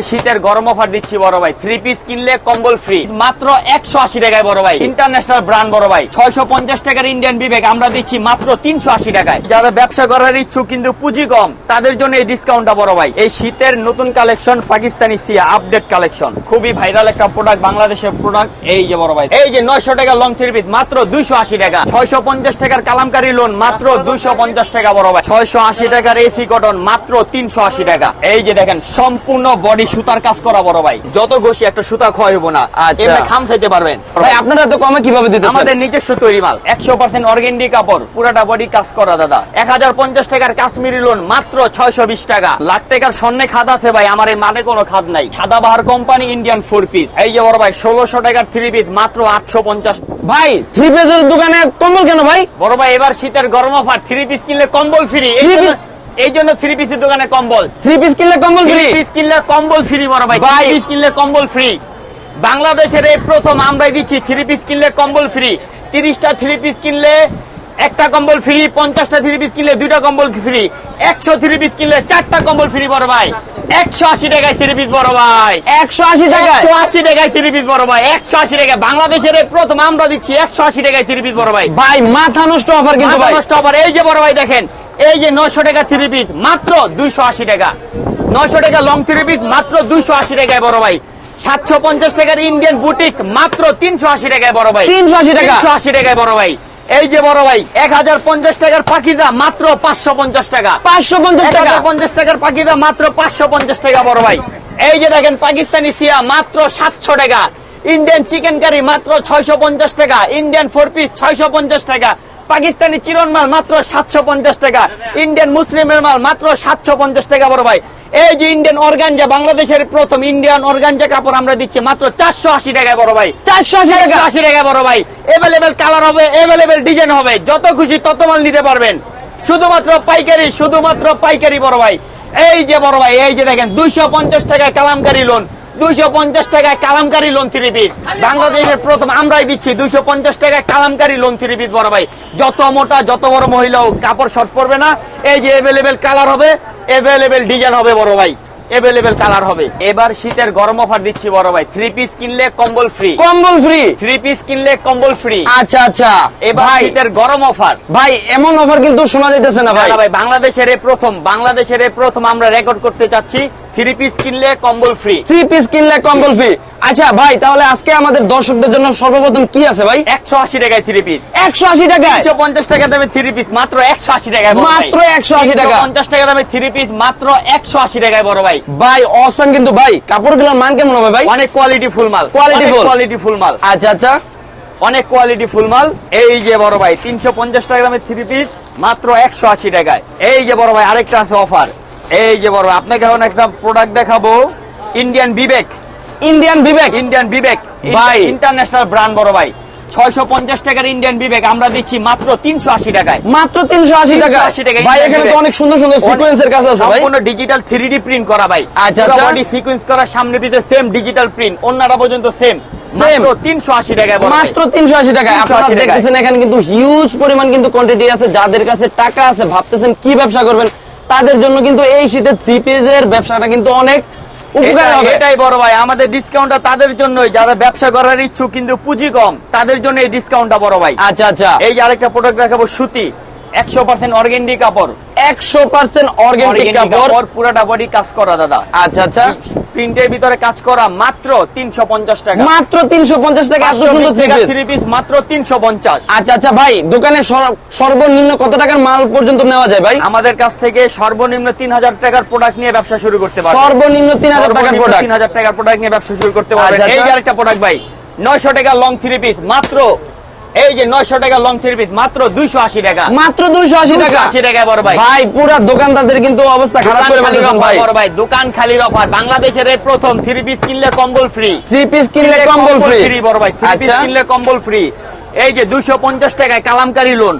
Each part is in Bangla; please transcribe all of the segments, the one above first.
শীতের গরম অফার দিচ্ছি বড় ভাই, 3 পিস কিনলে কম্বল ফ্রি মাত্র 180 টাকায় বড় ভাই। ইন্টারন্যাশনাল ব্র্যান্ড বড় ভাই, 650 টাকার ইন্ডিয়ান বিবেক আমরা দিচ্ছি মাত্র 380 টাকায়। যারা ব্যবসা করার ইচ্ছুক কিন্তু পুঁজি কম, তাদের জন্য এই ডিসকাউন্টটা বড় ভাই। এই শীতের নতুন কালেকশন পাকিস্তানি সিয়া আপডেট কালেকশন, খুবই ভাইরাল একটা প্রোডাক্ট, বাংলাদেশের প্রোডাক্ট। এই যে বড় ভাই, এই যে 900 টাকা লং 3 পিস মাত্র 280 টাকা, 650 টাকার কালামকারী লোন মাত্র 250 টাকা বড় ভাই, 680 টাকার এসি কটন মাত্র 380 টাকা। এই যে দেখেন সম্পূর্ণ বডি সুতার কাজ করা বড় ভাই, যত ঘষি একটা সুতা ক্ষয় হবো না, এমনি খাম চাইতে পারবেন ভাই। আপনারা এত কমে কিভাবে দিতেছেন? আমাদের নিজস্ব তৈরি মাল, 100% অর্গানিক কাপড়, পুরাটা বডি কাজ করা দাদা। 1050 টাকার কাশ্মীরি লোন মাত্র 620 টাকা। লাখ টাকার স্বর্ণে খাদ আছে ভাই, আমার এই মানে কোনো খাদ নাই। Sadabahar company Indian 4 piece. এই যে বড় ভাই 1600 টাকার 3 পিস মাত্র 850। ভাই 3 পিসের দোকানে কম্বল কেন ভাই? বড় ভাই এবার শীতের গরম অফার, 3 পিস কিনলে কম্বল ফ্রি। এই জন্য 3 পিসের দোকানে কম্বল, 3 পিস কিনলে কম্বল ফ্রি। 3 পিস কিনলে কম্বল ফ্রি বড় ভাই, 3 পিস কিনলে কম্বল ফ্রি। বাংলাদেশের এই প্রথম আমরাই দিচ্ছি 3 পিস কিনলে কম্বল ফ্রি। 30টা 3 পিস কিনলে একটা কম্বল ফ্রি, 50টা 3 পিস কিনলে 2টা কম্বল ফ্রি, 100 3 পিস কিনলে 4টা কম্বল ফ্রি বড় ভাই। 180 টাকায় 3 পিস বড় ভাই, 180 টাকা, 180 টাকায় 3 পিস বড় ভাই, 180 টাকা। বাংলাদেশের এই প্রথম আমরা দিচ্ছি 180 টাকায় 3 পিস বড় ভাই। ভাই মাথা নষ্ট অফার কিন্তু ভাই, নষ্ট অফার। এই যে বড় ভাই দেখেন, এই যে 900 টাকা 3 পিস মাত্র 280 টাকা, 900 টাকা লং 3 পিস মাত্র 280 টাকায় বড় ভাই। 750 টাকার ইন্ডিয়ান বুটিক মাত্র 380 টাকায় বড় ভাই, 380 টাকা, 380 টাকায় বড় ভাই। এই যে বড় ভাই 1050 টাকার পাকিজা মাত্র 550 টাকা, 550 টাকা, 1050 টাকার পাকিজা মাত্র 550 টাকা বড় ভাই। এই যে দেখেন পাকিস্তানি সিয়া মাত্র 700 টাকা, ইন্ডিয়ান চিকেন কারি মাত্র 650 টাকা, ইন্ডিয়ান 4 পিস 650 টাকা, পাকিস্তানি চিরন মাল মাত্র 750 টাকা, ইন্ডিয়ান মুসলিমের মাল মাত্র 750 টাকা বড় ভাই। এই যে ইন্ডিয়ান অর্গানজা, বাংলাদেশের প্রথম ইন্ডিয়ান অর্গানজা কাপড় আমরা দিচ্ছি মাত্র 480 টাকায় বড় ভাই, 480 টাকা বড় ভাই। এভেলেবেল কালার হবে, এভেলেবেল ডিজাইন হবে, যত খুশি তত মাল নিতে পারবেন, শুধুমাত্র পাইকারি, শুধুমাত্র পাইকারি বড় ভাই। এই যে বড় ভাই, এই যে দেখেন 250 টাকায় কালামকারী লোন, 250 টাকায় কালামকারী লোন 3 পিস বাংলাদেশের প্রথম আমরাই দিচ্ছি। 250 টাকায় কালামকারী লোন 3 পিস বড় ভাই। যত মোটা যত বড় মহিলা হোক কাপড় শর্ট পড়বে না। এই যে এভেলেবেল কালার হবে, এভেলেবেল ডিজাইন হবে বড় ভাই, এভেলেবেল কালার হবে। এবার শীতের গরম অফার দিচ্ছি বড় ভাই, 3 পিস কিনলে কম্বল ফ্রি, কম্বল ফ্রি, 3 পিস কিনলে কম্বল ফ্রি। আচ্ছা আচ্ছা, এবার শীতের গরম অফার ভাই, এমন অফার কিন্তু শোনা যাইতেছে না ভাই। ভাই বাংলাদেশের এই প্রথম, বাংলাদেশের এই প্রথম আমরা রেকর্ড করতে চাচ্ছি 3 পিস কিনলে কম্বল ফ্রি, 3 পিস কিনলে কম্বল ফ্রি। আচ্ছা ভাই, তাহলে আজকে আমাদের দর্শকদের জন্য সর্বপ্রথম কি আছে ভাই? 180 টাকায় 3 পিস, 180 টাকায়, 150 টাকা দামে 3 পিস মাত্র 180 টাকায় বড় ভাই, মাত্র 180 টাকা, 50 টাকা দামে 3 পিস মাত্র 180 টাকায় বড় ভাই। ভাই অসাম কিন্তু ভাই, কাপড়গুলোর মান কেমন হবে ভাই? অনেক কোয়ালিটি ফুল মাল, কোয়ালিটি ফুল মাল। আচ্ছা আচ্ছা, অনেক কোয়ালিটি ফুল মাল। এই যে বড় ভাই 350 টাকা দামে 3 পিস মাত্র 180 টাকায়। এই যে বড় ভাই আরেকটা আছে অফার। এই যে বড় ভাই আপনাকে এখন একটা প্রোডাক্ট দেখাবো, ইন্ডিয়ান বিবেক, ইন্ডিয়ান বিবেক, ইন্ডিয়ান বিবেক ভাই ইন্টারন্যাশনাল ব্র্যান্ড বড় ভাই। 650 টাকার ইন্ডিয়ান বিবেক আমরা দিচ্ছি মাত্র 380 টাকায়, মাত্র 380 টাকা। 380 টাকা ভাই এখানে তো অনেক সুন্দর সুন্দর সিকোয়েন্সের কাজ আছে ভাই, সম্পূর্ণ ডিজিটাল 3D প্রিন্ট করা ভাই। আচ্ছা আচ্ছা, বডি সিকোয়েন্স করা, সামনে পিছে সেম ডিজিটাল প্রিন্ট, অন্যরা পর্যন্ত সেম, মাত্র 380 টাকায় বড় ভাই, মাত্র 380 টাকা। আপনারা দেখতেছেন এখানে কিন্তু হিউজ পরিমাণ কিন্তু কোয়ান্টিটি আছে। যাদের কাছে টাকা আছে, ভাবতেছেন কি ব্যবসা করবেন, তাদের জন্য কিন্তু এই শীতে 3 পিসের ব্যবসাটা কিন্তু অনেক উপকার হবে। এটাই বড় ভাই, আমাদের ডিসকাউন্টটা তাদের জন্যই যারা ব্যবসা করার ইচ্ছুক কিন্তু পুঁজি কম, তাদের জন্য এই ডিসকাউন্টটা বড় ভাই। আচ্ছা আচ্ছা, এই যে আরেকটা প্রোডাক্ট দেখাবো, সুতি 100% অর্গানিক কাপড়, 100% অর্গানিক কাপড়, পুরাটা বডি কাজ করা দাদা। আচ্ছা আচ্ছা, প্রিন্টের ভিতরে কাজ করা, মাত্র 350 টাকা, মাত্র 350 টাকা। এত সুন্দর 3 পিস মাত্র 350। আচ্ছা আচ্ছা ভাই, দোকানে সর্বনিম্ন কত টাকার মাল পর্যন্ত নেওয়া যায় ভাই? আমাদের কাছ থেকে সর্বনিম্ন 3000 টাকার প্রোডাক্ট নিয়ে ব্যবসা শুরু করতে পারবেন, সর্বনিম্ন 3000 টাকার প্রোডাক্ট, 3000 টাকার প্রোডাক্ট নিয়ে ব্যবসা শুরু করতে পারবেন। এই যে আরেকটা প্রোডাক্ট ভাই 900 টাকা লং 3 পিস মাত্র, এই যে 900 টাকা লং 3 পিস মাত্র 280 টাকা, মাত্র 280 টাকা। 280 টাকা বড় ভাই। ভাই পুরো দোকানদারদের কিন্তু অবস্থা খারাপ করে ফেলেছেন ভাই। বড় ভাই দোকান খালির অফার, বাংলাদেশের এই প্রথম 3 পিস কিনলে কম্বল ফ্রি, 3 পিস কিনলে কম্বল ফ্রি বড় ভাই, 3 পিস কিনলে কম্বল ফ্রি। এই যে 250 টাকায় কালামকারী লোন,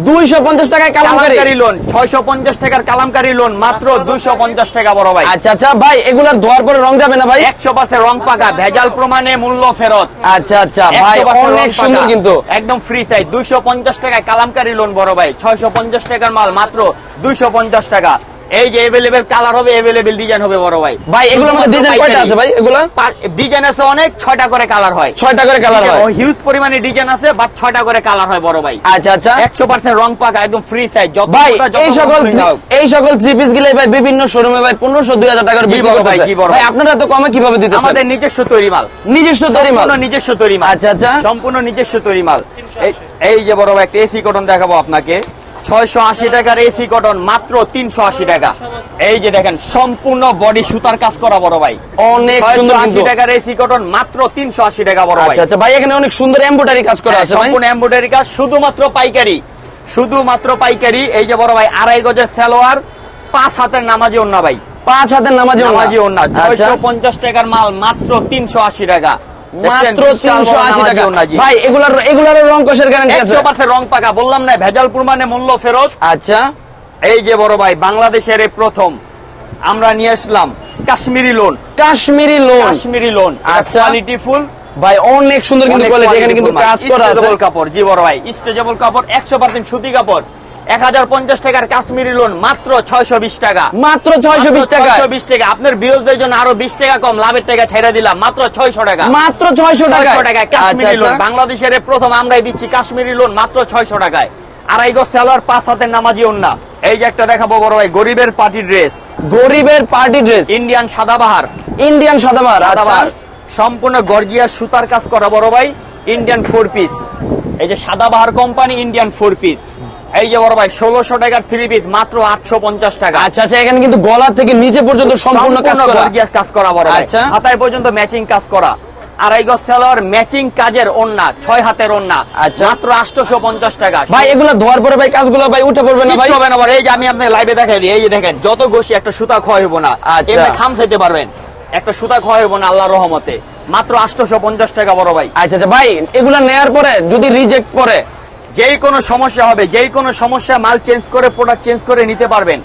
250 টাকায় কালামকারী লোন, 650 টাকার কালামকারী লোন মাত্র 250 টাকা বড় ভাই। আচ্ছা আচ্ছা ভাই, এগুলার ধোয়ার পরে রং যাবে না ভাই? 100% রং পাকা, ভেজাল প্রমাণে মূল্য ফেরত। আচ্ছা আচ্ছা ভাই, অনেক সুন্দর কিন্তু একদম ফ্রি সাইজ। 250 টাকায় কালামকারী লোন বড় ভাই, 650 টাকার মাল মাত্র 250 টাকা। এই যে अवेलेबल কালার হবে, अवेलेबल ডিজাইন হবে বড় ভাই। ভাই এগুলোর মধ্যে ডিজাইন কয়টা আছে ভাই? এগুলা ডিজাইন আছে অনেক, 6টা করে কালার হয়। 6টা করে কালার হয়। হিউজ পরিমাণে ডিজাইন আছে, বাট 6টা করে কালার হয় বড় ভাই। আচ্ছা আচ্ছা 100% রং পাকা, একদম ফ্রি সাইজ। যত ভাই মোটা, যত এই সকল থ্রি পিস গুলো ভাই বিভিন্ন শোরুমে ভাই 1500 2000 টাকার বিক্রি বড় ভাই, করতেছে। জি বড় ভাই ভাই। আপনারা তো কমে কিভাবে দিতেছেন? আমাদের নিজস্ব তৈরি মাল, নিজস্ব তৈরি মাল। সম্পূর্ণ নিজস্ব তৈরি মাল। আচ্ছা আচ্ছা সম্পূর্ণ নিজস্ব তৈরি মাল। এই যে বড় ভাই একটা এসি কটন দেখাবো আপনাকে, 680 টাকার এসি কটন মাত্র 380 টাকা। এই যে দেখেন সম্পূর্ণ বডি সুতার কাজ করা বড় ভাই, অনেক সুন্দর 680 কিন্তু। টাকার এসি কটন মাত্র 380 টাকা বড় ভাই। আচ্ছা আচ্ছা ভাই এখানে অনেক সুন্দর এমব্রয়ডারি কাজ করা আছে ভাই। সম্পূর্ণ এমব্রয়ডারি কাজ, শুধুমাত্র পাইকারি, শুধুমাত্র পাইকারি। এই যে বড় ভাই 2.5 গজের সালোয়ার, 5 হাতের নামাজি ওন্না ভাই, 5 হাতের নামাজি ওন্না। 650 টাকার মাল মাত্র 380 টাকা, মাত্র 380 টাকা। ভাই এগুলার রং কষের গ্যারান্টি আছে? 100% রং পাকা, বললাম না ভেজাল প্রমাণে মূল্য ফেরত। আচ্ছা এই যে বড় ভাই বাংলাদেশের এই প্রথম আমরা নিয়ে আসলাম Kashmiri lawn, Kashmiri lawn. Kashmiri lawn. আচ্ছা। কোয়ালিটি ফুল, ভাই অনেক সুন্দর কিন্তু কোয়ালিটি, এখানে কিন্তু কাজ করা আছে। স্ট্রেচেবল কাপড়, জি বড় ভাই, স্ট্রেচেবল কাপড়, 100% সুতি কাপড়। 1050 টাকার কাশ্মীরি লোন মাত্র 620 টাকা, মাত্র 620 টাকা। 620 টাকা। আপনার বিরোধীদের জন্য আরো 20 টাকা কম, লাভের টাকা ছেড়ে দিলাম মাত্র 600 টাকা, মাত্র 600 টাকা। 600 টাকায় কাশ্মীরি আচ্ছা, লোন। আচ্ছা। বাংলাদেশের এই প্রথম আমরাই দিচ্ছি কাশ্মীরি লোন মাত্র 600 টাকায়। 2.5 গজ সালোয়ার, 5 হাতের নামাজি ওন্না। এই যে একটা দেখাবো বড় ভাই, গরিবের পার্টি ড্রেস, গরিবের party dress, Indian Sadabahar, Indian Sadabahar. আচ্ছা সাদাবাহার সম্পূর্ণ গর্জিয়াস সুতার কাজ করা বড় ভাই, ইন্ডিয়ান 4 পিস। এই যে সাদাবাহার কোম্পানি, ইন্ডিয়ান 4 পিস। এই যে বড় ভাই 1600 টাকার 3 পিস মাত্র 850 টাকা। আচ্ছা আচ্ছা এখানে কিন্তু গলা থেকে নিচে পর্যন্ত সম্পূর্ণ কাজ করা, গর্জিয়াস কাজ করা বড় ভাই, আচ্ছা। হাতায় পর্যন্ত ম্যাচিং কাজ করা। 2.5 গজ সালোয়ার, ম্যাচিং কাজের ওন্না, 6 হাতের ওন্না, আচ্ছা। মাত্র 850 টাকা। ভাই এগুলা ধোয়ার পরে ভাই কাজগুলো ভাই উঠে পড়বে না ভাই? কিচ্ছু হবে না ভাই। এই যে আমি আপনাকে লাইভে দেখাই দিই, এই যে দেখেন যত ঘষি একটা সুতা ক্ষয় হইব না, আচ্ছা। এমনি খামসাইতে পারবেন, একটা সুতা ক্ষয় হইব না আল্লাহর রহমতে, মাত্র 850 টাকা বড় ভাই। আচ্ছা আচ্ছা ভাই এগুলা নেয়ার পরে যদি রিজেক্ট করে, যেই কোনো সমস্যা হবে, যেই কোনো সমস্যা মাল চেঞ্জ করে প্রোডাক্ট চেঞ্জ করে নিতে পারবেন,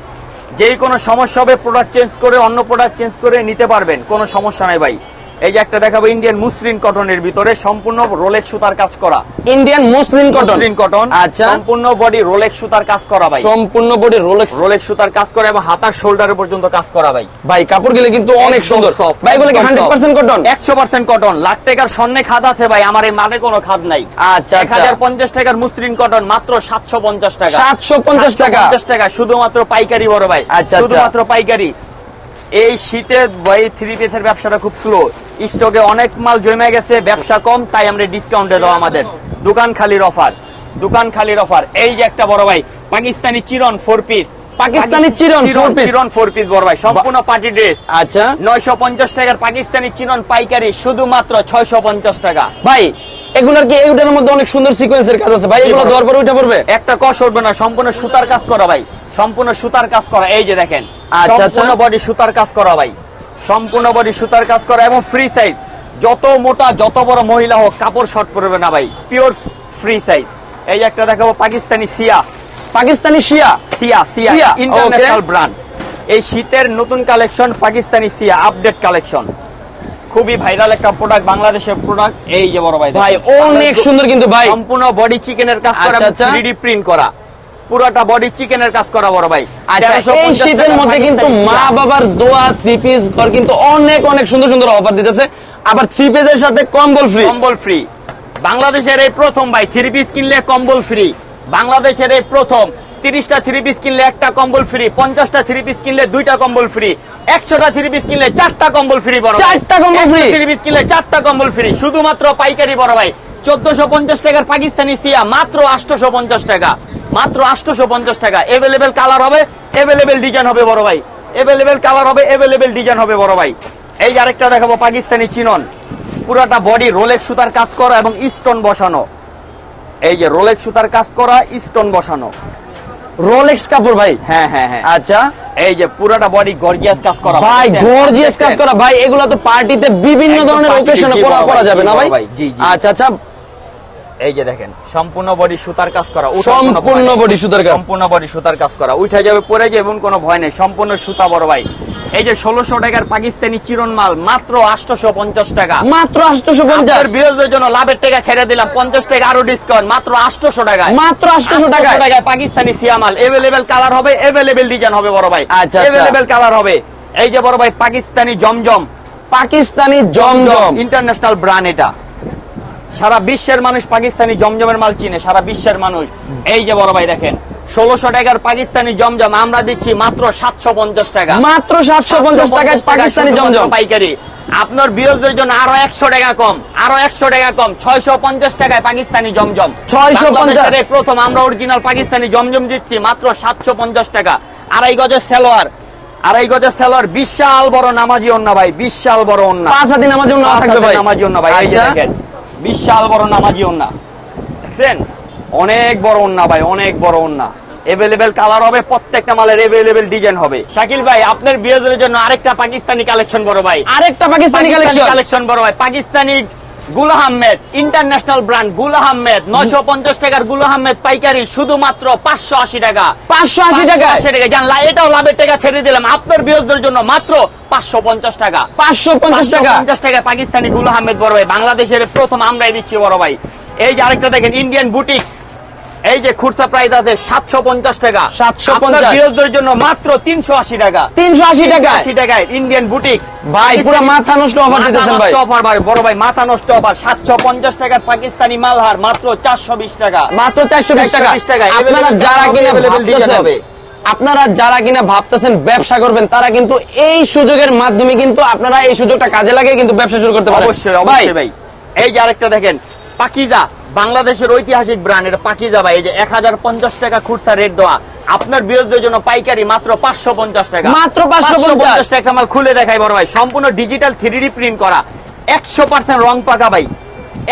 যেই কোনো সমস্যা হবে প্রোডাক্ট চেঞ্জ করে অন্য প্রোডাক্ট চেঞ্জ করে নিতে পারবেন, কোনো সমস্যা নাই ভাই। এই যে একটা দেখাবো ইন্ডিয়ান মুসলিন কটনের ভিতরে সম্পূর্ণ রোলেক্স সুতার কাজ করা, Indian muslin cotton. Muslin cotton, আচ্ছা সম্পূর্ণ বডি রোলেক্স সুতার কাজ করা ভাই, সম্পূর্ণ বডি রোলেক্স, রোলেক্স সুতার কাজ করা এবং হাতার শোল্ডারের পর্যন্ত কাজ করা ভাই। ভাই কাপড়গুলো কিন্তু অনেক একদম সুন্দর। soft, ভাই এগুলো কি একদম 100% কটন? 100% কটন। লাখ টাকার স্বর্ণে খাদ আছে ভাই, আমার এই মানে কোনো খাদ নাই। আচ্ছা আচ্ছা 1050 টাকার মুসলিন কটন মাত্র 750 টাকা, 750 টাকা। 750 টাকা শুধুমাত্র পাইকারি বড় ভাই, আচ্ছা, শুধুমাত্র পাইকারি। এই শীতে ভাই 3 পিসের ব্যবসাটা খুব স্লো, স্টকে অনেক মাল জমে গেছে, ব্যবসা কম, তাই আমরা ডিসকাউন্টে দাও আমাদের দোকান খালির অফার, দোকান খালির অফার। এই যে একটা বড় ভাই পাকিস্তানি চিরন 4 পিস, পাকিস্তানি চিরন 4 পিস, চিরন 4 পিস বড় ভাই, সম্পূর্ণ পার্টি ড্রেস। আচ্ছা 950 টাকার পাকিস্তানি চিরন পাইকারি শুধুমাত্র 650 টাকা। ভাই এগুলার কি এইটার মধ্যে অনেক সুন্দর সিকোয়েন্সের কাজ আছে ভাই? এগুলো বড়। ধোয়ার পরে উঠে পড়বে? একটা কষ উঠবে না, সম্পূর্ণ সুতার কাজ করা ভাই, সম্পূর্ণ সুতার কাজ করা। এই যে দেখেন আচ্ছা, সম্পূর্ণ বডি সুতার কাজ করা ভাই, সম্পূর্ণ বডি সুতার কাজ করা এবং ফ্রি সাইজ। যত মোটা যত বড় মহিলা হোক কাপড় শর্ট পড়বে না ভাই, পিওর ফ্রি সাইজ। এই যে একটা দেখাবো পাকিস্তানি সিয়া, পাকিস্তানি শিয়া, সিয়া সিয়া সিয়া, ইন্টারন্যাশনাল okay। ব্র্যান্ড। এই শীতের নতুন কালেকশন পাকিস্তানি সিয়া আপডেট কালেকশন, খুবই ভাইরাল একটা প্রোডাক্ট, বাংলাদেশের প্রোডাক্ট। এই যে বড় ভাই ভাই অনেক সুন্দর কিন্তু ভাই, সম্পূর্ণ বডি চিকেনের কাজ করা, আচ্ছা, আচ্ছা। 3D প্রিন্ট করা, পুরোটা বডি চিকেনের কাজ করা বড় ভাই। আচ্ছা 1350 এই শীতের টাকা মধ্যে কিন্তু পাকিস্তানি মা সিয়া। বাবার দোয়া 3 পিস ঘর কিন্তু অনেক অনেক সুন্দর সুন্দর অফার দিতেছে, আবার 3 পিসের সাথে কম্বল ফ্রি, কম্বল ফ্রি। বাংলাদেশের এই প্রথম ভাই 3 পিস কিনলে কম্বল ফ্রি, বাংলাদেশের এই প্রথম। 30টা 3 পিস কিনলে একটা কম্বল ফ্রি, 50টা 3 পিস কিনলে 2টা কম্বল ফ্রি, 100টা 3 পিস কিনলে 4টা কম্বল ফ্রি বড় ভাই। 4টা কম্বল ফ্রি, 3 পিস কিনলে 4টা কম্বল ফ্রি, শুধুমাত্র পাইকারি বড় ভাই। 1450 টাকার পাকিস্তানি সিয়া মাত্র 850 টাকা, মাত্র 850 টাকা। अवेलेबल কালার হবে, अवेलेबल ডিজাইন হবে বড় ভাই, अवेलेबल কালার হবে, अवेलेबल ডিজাইন হবে বড় ভাই। এই যে আরেকটা দেখাবো পাকিস্তানি চিনন, পুরাটা বডি রোলেক্স সুতার কাজ করা এবং স্টোন বসানো। এই যে রোলেক্স সুতার কাজ করা, স্টোন বসানো, রোলেক্স কাপড় ভাই। হ্যাঁ হ্যাঁ হ্যাঁ। আচ্ছা এই যে পুরাটা বডি গর্জিয়াস কাজ করা ভাই, দেখছেন? গর্জিয়াস কাজ দেখছেন? করা ভাই, এগুলো তো পার্টিতে বিভিন্ন একদম ধরনের party তে ওকেশনে জি পরা বড় পরা ভাই, যাবে জি না বড় ভাই? ভাই, জি, জি। আচ্ছা আচ্ছা এই যে দেখেন সম্পূর্ণ বডি সুতার কাজ করা, সম্পূর্ণ বডি সুতার কাজ, সম্পূর্ণ বডি সুতার কাজ করা, উঠে যাবে পরে যাবে এমন কোনো ভয় নেই, সম্পূর্ণ সুতা বড় ভাই। এই যে 1600 টাকার পাকিস্তানি চিরন মাল মাত্র 850 টাকা, মাত্র 850। বিরোধীদের জন্য লাভের টাকা ছেড়ে দিলাম 50 টাকা আরো ডিসকাউন্ট, মাত্র 800 টাকায়, মাত্র 800 টাকায় পাকিস্তানি সিয়া মাল। এভেলেবেল কালার হবে, এভেলেবেল ডিজাইন হবে বড় ভাই, আচ্ছা, এভেলেবেল কালার হবে। এই যে বড় ভাই পাকিস্তানি জমজম, পাকিস্তানি জমজম ইন্টারন্যাশনাল ব্র্যান্ড, এটা সারা বিশ্বের মানুষ পাকিস্তানি জমজমের মাল চিনে, সারা বিশ্বের মানুষ। এই যে বড় ভাই দেখেন 1600 টাকার পাকিস্তানি জমজম আমরা দিচ্ছি মাত্র 750 টাকা, মাত্র 750 টাকায় পাকিস্তানি জমজম পাইকারি। আপনার বিরোধীদের জন্য আরো 100 টাকা কম, আরো 100 টাকা কম, 650 টাকায় পাকিস্তানি জমজম। 650 প্রথম আমরা অরিজিনাল পাকিস্তানি জমজম দিচ্ছি মাত্র 750 টাকা। আড়াই গজের সালোয়ার, আড়াই গজের সালোয়ার, বিশাল বড় নামাজি ওন্না ভাই, বিশাল বড় ওন্না, 5 হাতি নামাজি ওন্না থাকবে ভাই, নামাজি ওন্না ভাই। এই যে দেখেন বিশাল বড় নামাজি ওন্না, দেখছেন অনেক বড় ওন্না ভাই, অনেক বড় ওন্না। এভেলেবেল কালার হবে, প্রত্যেকটা মালের এভেলেবেল ডিজাইন হবে। শাকিল ভাই আপনার বিয়ের জন্য আরেকটা পাকিস্তানি কালেকশন বড় ভাই, আরেকটা পাকিস্তানি কালেকশন বড় ভাই। পাকিস্তানি গুল আহমেদ, ইন্টারন্যাশনাল ব্র্যান্ড গুল আহমেদ, 950 টাকার গুল আহমেদ পাইকারি শুধুমাত্র 580 টাকা, 580 টাকা, 580 টাকা। জানলা এটাও লাভের টাকা ছেড়ে দিলাম আপনার বিয়ের জন্য মাত্র 550 টাকা, 550 টাকা, 550 টাকা পাকিস্তানি গুল আহমেদ বড় ভাই। বাংলাদেশের প্রথম আমরাই দিচ্ছি বড় ভাই। এই যে আরেকটা দেখেন ইন্ডিয়ান বুটিক্স, এই যে খুচরা প্রাইস আছে 750 টাকা, 750 বিরোধীদের জন্য মাত্র 380 টাকা, 380 টাকা, 380 টাকায় ইন্ডিয়ান বুটিক ভাই পুরো মাথা নষ্ট অফার দিতেছেন ভাই, অফার ভাই বড় ভাই, মাথা নষ্ট অফার। 750 টাকার পাকিস্তানি মালহার মাত্র 420 টাকা, মাত্র 420 টাকা। 420 টাকা। আপনারা যারা কিনা ডিজাইন হবে, আপনারা যারা কিনা ভাবতেছেন ব্যবসা করবেন তারা কিন্তু এই সুযোগের মাধ্যমে কিন্তু আপনারা এই সুযোগটা কাজে লাগিয়ে কিন্তু ব্যবসা শুরু করতে পারেন। অবশ্যই অবশ্যই ভাই। এই যে আরেকটা দেখেন পাকিজা, বাংলাদেশের ঐতিহাসিক ব্র্যান্ড, এটা পাকিজা ভাই। এই যে 1050 টাকা খুচরা রেট দেওয়া, আপনার বিরোধীদের জন্য পাইকারি মাত্র 550 টাকা, মাত্র 550 টাকা। মাল খুলে দেখাই বড় ভাই, সম্পূর্ণ ডিজিটাল 3D প্রিন্ট করা, 100% রং পাকা ভাই,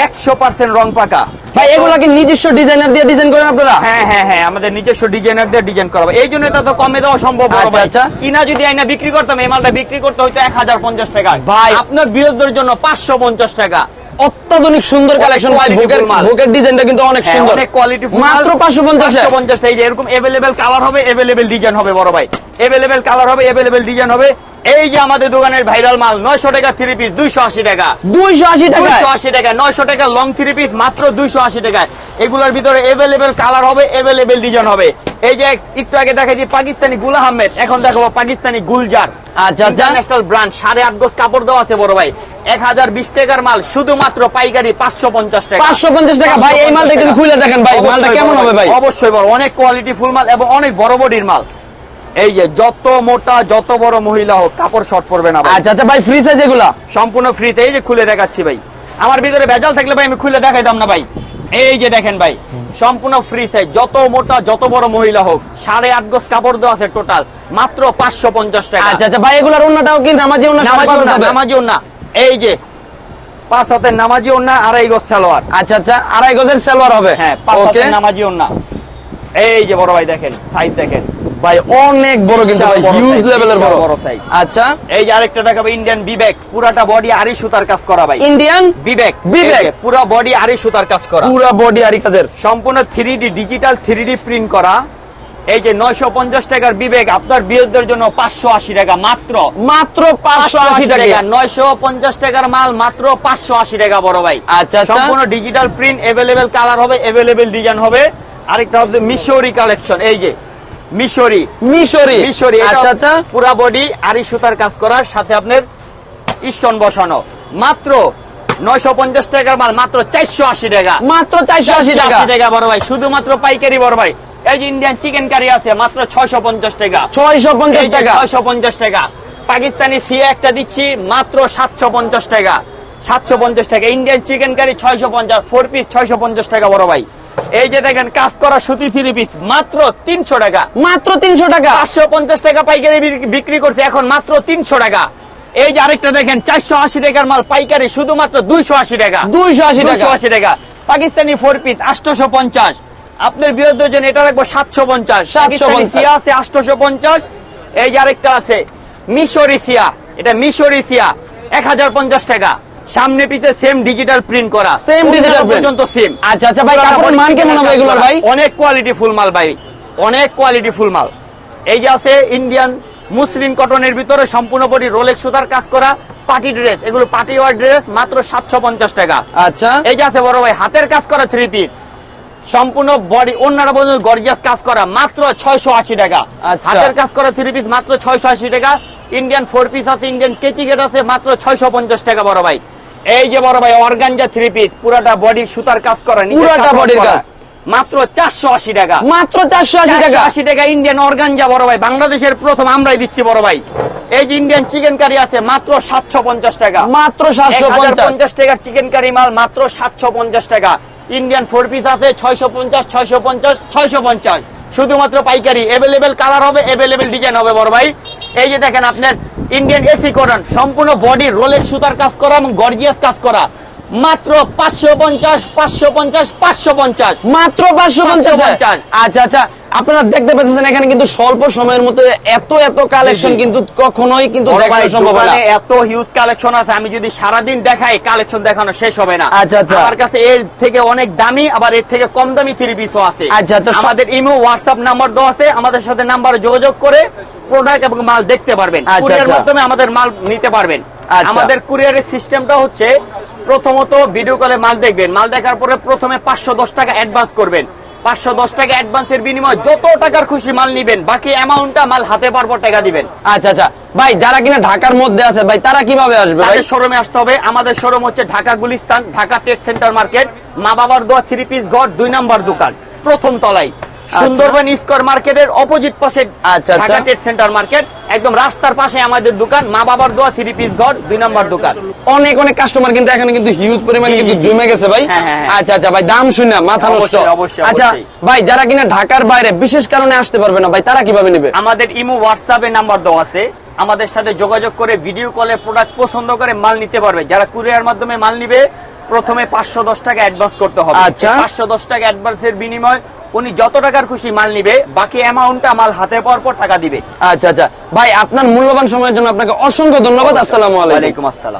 100% রং পাকা ভাই। এগুলা কি নিজস্ব ডিজাইনার দিয়ে ডিজাইন করেন আপনারা? হ্যাঁ হ্যাঁ হ্যাঁ, আমাদের নিজস্ব ডিজাইনার দিয়ে ডিজাইন করা হবে। এই জন্য এটা তো কমে দেওয়া সম্ভব বড় ভাই। কিনা যদি আইনা বিক্রি করতাম, এই মালটা বিক্রি করতে হইতো 1050 টাকা ভাই, আপনার বিরোধীদের জন্য 550 টাকা। অত্যাধুনিক সুন্দর কালেকশন ভাই, বুকের ডিজাইনটা কিন্তু অনেক সুন্দর, অনেক কোয়ালিটি, মাত্র 550। এই যে এরকম এভেলেবেল কালার হবে, এভেলেবেল ডিজাইন হবে বড় ভাই, এভেলেবেল কালার হবে, এভেলেবেল ডিজাইন হবে। এই যে আমাদের দোকানের ভাইরাল মাল 900 টাকা 3 পিস 280 টাকা, 280 টাকা, 280 টাকা, 900 টাকা লং 3 পিস মাত্র 280 টাকা। এগুলোর ভিতরে এভেলেবেল কালার হবে, এভেলেবেল ডিজাইন হবে। এই যে একটু আগে দেখাইছি পাকিস্তানি গুল আহমেদ, এখন দেখাবো পাকিস্তানি গুলজার। আচ্ছা, ইন্টারন্যাশনাল ব্র্যান্ড, 8.5 গজ কাপড় দেওয়া আছে বড় ভাই। 1020 টাকার মাল শুধুমাত্র পাইকারি 550 টাকা, 550 টাকা ভাই। এই মালটা একটু খুলে দেখেন ভাই, মালটা কেমন হবে ভাই? অবশ্যই বড়, অনেক কোয়ালিটি ফুল মাল এবং অনেক বড় বডির মাল। এই যে যত মোটা যত বড় মহিলা হোক কাপড় শর্ট পড়বে না ভাই। আচ্ছা আচ্ছা ভাই, ফ্রি সাইজ এগুলা সম্পূর্ণ ফ্রিতে। এই যে খুলে দেখাচ্ছি ভাই, আমার ভিতরে ভেজাল থাকলে ভাই আমি খুলে দেখাইতাম না ভাই। এই যে দেখেন ভাই, সম্পূর্ণ ফ্রি সাইজ, যত মোটা যত বড় মহিলা হোক, 8.5 গজ কাপড় দেওয়া আছে টোটাল, মাত্র 550 টাকা। আচ্ছা আচ্ছা ভাই, এগুলার ওন্নাটাও কি নামাজি ওন্না? নামাজি ওন্না, এই যে 5 হাতের নামাজি ওন্না, 2.5 গজ সালোয়ার। আচ্ছা আচ্ছা, 2.5 গজের সালোয়ার হবে, হ্যাঁ 5 হাতের নামাজি ওন্না। এই যে বড় ভাই দেখেন সাইজ দেখেন ভাই, অনেক বড় কিন্তু ভাই, হিউজ লেভেলের বড় সাইজ। আচ্ছা, এই যে আরেকটা দেখাবো ইন্ডিয়ান বিবেক, পুরাটা বডি আরি সুতার কাজ করা ভাই। ইন্ডিয়ান বিবেক, বিবেক পুরো বডি আরি সুতার কাজ করা, পুরো বডি আরি কাজের, সম্পূর্ণ 3D ডিজিটাল 3D প্রিন্ট করা। এই যে 950 টাকার বিবেক আপনার বিয়েদের জন্য 580 টাকা, মাত্র মাত্র 580 টাকা। 950 টাকার মাল মাত্র 580 টাকা বড় ভাই। আচ্ছা, সম্পূর্ণ ডিজিটাল প্রিন্ট, এভেলেবেল কালার হবে, এভেলেবেল ডিজাইন হবে। আরেকটা হচ্ছে মিশরি কালেকশন, এই যে মিশরি, আচ্ছা আচ্ছা, পুরা বডি আরি সুতার কাজ করার সাথে আপনার স্টোন বসানো, মাত্র 950 টাকার মাল মাত্র 480 টাকা, মাত্র 480 টাকা বড় ভাই, শুধুমাত্র পাইকারি বড় ভাই। এই যে ইন্ডিয়ান চিকেন কারি আছে মাত্র 650 টাকা, 650 টাকা, 650 টাকা। পাকিস্তানি সিয়া একটা দিচ্ছি মাত্র 750 টাকা, 750 টাকা। ইন্ডিয়ান চিকেন কারি 650, 4 পিস 650 টাকা বড় ভাই। এই যে দেখেন কাজ করা সুতি 3 পিস মাত্র 300 টাকা, মাত্র 300 টাকা, 550 টাকা পাইকারি বিক্রি করছে, এখন মাত্র 300 টাকা। এই যে আরেকটা দেখেন 480 টাকার মাল পাইকারি শুধুমাত্র 280 টাকা, 280 টাকা। পাকিস্তানি 4 পিস 850, আপনার বিরোধীদের জন্য এটা রাখবো 750, 750 সিয়া আছে 850। এই যে আরেকটা আছে মিশরি সিয়া, এটা মিশরি সিয়া 1050 টাকা, সামনে পিছে সেম ডিজিটাল প্রিন্ট করা, সেম ডিজিটাল পর্যন্ত সেম। আচ্ছা আচ্ছা ভাই, কাপড়ের মান কেমন হবে এগুলোর ভাই? অনেক কোয়ালিটি ফুল মাল ভাই, অনেক কোয়ালিটি ফুল মাল। এই যে আছে ইন্ডিয়ান মুসলিম কটনের ভিতরে সম্পূর্ণ বডি রোলেক্স সুতার কাজ করা পার্টি ড্রেস, এগুলো পার্টি ওয়ার ড্রেস, মাত্র 750 টাকা। আচ্ছা, এই যে আছে বড় ভাই হাতের কাজ করা 3 পিস, সম্পূর্ণ বডি অন্যরা পর্যন্ত গর্জিয়াস কাজ করা, মাত্র 680 টাকা। আচ্ছা। হাতের কাজ করা 3 পিস মাত্র 680 টাকা। ইন্ডিয়ান 4 পিস আছে, ইন্ডিয়ান কেচি গেট আছে, মাত্র 650 টাকা বড় ভাই। এই যে বড় ভাই অর্গানজা 3 পিস, পুরাটা বডি সুতার কাজ করা, নিচে পুরাটা কাপড় বডির করা, কাজ, মাত্র 480 টাকা। মাত্র 480 টাকা। 480 টাকা ইন্ডিয়ান অর্গানজা বড় ভাই, বাংলাদেশের প্রথম আমরাই দিচ্ছি বড় ভাই। এই যে ইন্ডিয়ান চিকেন কারি আছে, মাত্র 750 টাকা। মাত্র 750 1050 টাকার চিকেন কারি মাল, মাত্র 750 টাকা। ইন্ডিয়ান 4 পিস আছে 650, 650, 650, শুধুমাত্র পাইকারি। এভেলেবেল কালার হবে, এভেলেবেল ডিজাইন হবে বড় ভাই। এই যে দেখেন আপনার ইন্ডিয়ান এসি কটন, সম্পূর্ণ বডি রোলেক্স সুতার কাজ করা এবং গর্জিয়াস কাজ করা, মাত্র 550, 550, 550, মাত্র 550। 550। আচ্ছা আচ্ছা, আপনারা দেখতে পাচ্ছেন এখানে কিন্তু স্বল্প সময়ের মধ্যে এত এত কালেকশন জি, জি। কিন্তু কখনোই কিন্তু বড় দেখানো ভাই, সম্ভব হয় না। দোকানে এত হিউজ কালেকশন আছে, আমি যদি সারাদিন দেখাই কালেকশন দেখানো শেষ হবে না। আচ্ছা, আচ্ছা। আমার কাছে এর থেকে অনেক দামি, আবার এর থেকে কম দামি 3 পিসও আছে। আচ্ছা, আচ্ছা। আমাদের ইমো হোয়াটসঅ্যাপ নাম্বার দেওয়া আছে, আমাদের সাথে নাম্বারে যোগাযোগ করে প্রোডাক্ট এবং মাল দেখতে পারবেন, আচ্ছা, কুরিয়ার আচ্ছা। মাধ্যমে আমাদের মাল নিতে পারবেন। আচ্ছা। আমাদের কুরিয়ারের সিস্টেমটা হচ্ছে, প্রথমত ভিডিও কলে মাল দেখবেন, মাল দেখার পরে প্রথমে 510 টাকা অ্যাডভান্স করবেন। 510 টাকা অ্যাডভান্সের বিনিময়ে যত টাকার খুশি মাল নিবেন, বাকি অ্যামাউন্টটা মাল হাতে পাওয়ার পর টাকা দিবেন। আচ্ছা আচ্ছা ভাই, যারা কিনা ঢাকার মধ্যে আছে ভাই, তারা কিভাবে আসবে ভাই? তাদের শোরুমে আসতে হবে। আমাদের শোরুম হচ্ছে Dhaka Gulistan, Dhaka trade centre market, মা বাবার দোয়া 3 পিস ঘর 2 নম্বর দোকান, প্রথম তলায়, সুন্দরবন স্কয়ার মার্কেটের অপোজিট পাশে আচ্ছা, ঢাকা আচ্ছা। ট্রেড সেন্টার মার্কেট, একদম রাস্তার পাশে আমাদের দোকান, মা বাবার দোয়া 3 পিস ঘর 2 নম্বর দোকান। অনেক অনেক কাস্টমার কিন্তু এখানে কিন্তু হিউজ পরিমাণ জি, কিন্তু জি, জি। জমে গেছে ভাই। হ্যাঁ, হ্যাঁ, হ্যাঁ। আচ্ছা আচ্ছা ভাই, দাম শুনে মাথা নষ্ট। অবশ্যই, অবশ্যই, আচ্ছা অবশ্যই। ভাই, যারা কিনা ঢাকার বাইরে বিশেষ কারণে আসতে পারবে না ভাই, তারা কিভাবে নেবে? আমাদের ইমো হোয়াটসঅ্যাপে নাম্বার দেওয়া আছে, আমাদের সাথে যোগাযোগ করে ভিডিও কলে প্রোডাক্ট পছন্দ করে মাল নিতে পারবে। যারা কুরিয়ার মাধ্যমে মাল নিবে, প্রথমে 510 টাকা অ্যাডভান্স করতে হবে। আচ্ছা। 510 টাকা অ্যাডভান্সের বিনিময় উনি যত টাকার খুশি মাল নিবে, বাকি অ্যামাউন্টটা মাল হাতে পাওয়ার পর টাকা দিবে। আচ্ছা আচ্ছা ভাই, আপনার মূল্যবান সময়ের জন্য আপনাকে অসংখ্য ধন্যবাদ। আসসালামু আলাইকুম। ওয়ালাইকুম আসসালাম।